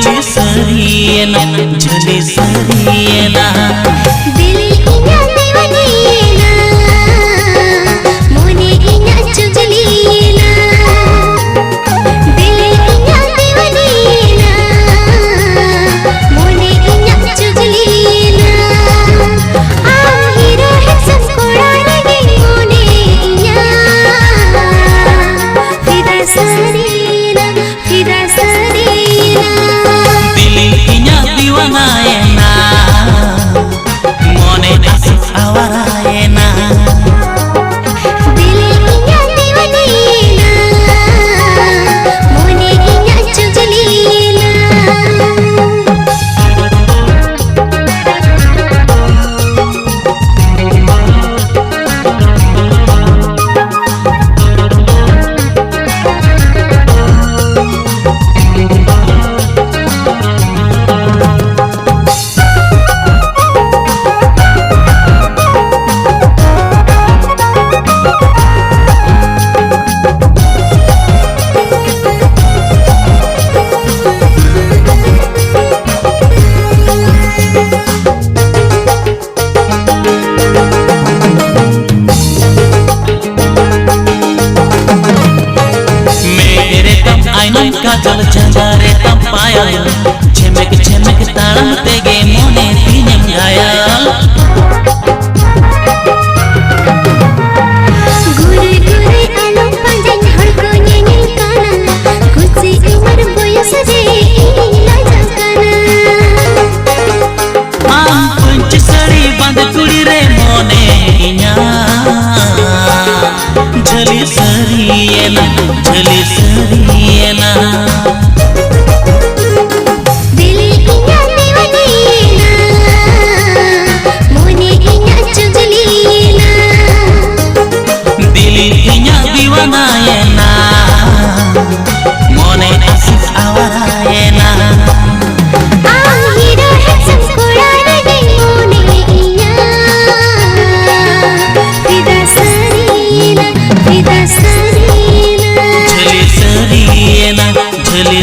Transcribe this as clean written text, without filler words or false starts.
झली सरियना झली सरियना दिल इना दीवानीना मोने इना चुगलीना दिल इना दीवानीना मोने इना चुगलीना आम हीरो है सबको डालेंगे मोने इना फिदा सरीना दिल इना दीवानायना मोने asik awarayena दिल इना दीवानीना मोने इना चुगलीना काजल चंदारे तंपाया झमक झमक तालम तेगे मोने तीनम गाया गुरे गुरे आलो पंजन हड़को नेने काना खुशी उमर बयस दे इला जकाना आम पंच सड़ी बंद कुड़ी रे मोने इना झली सरियना झली सरियना दिल इना दीवानीना मोने इना चुगलीना दिल इना दीवानायना मोने asik awarayena आम हीरो है सबको डालेंगे मोने इना फिदा सरीना झली सरियना झली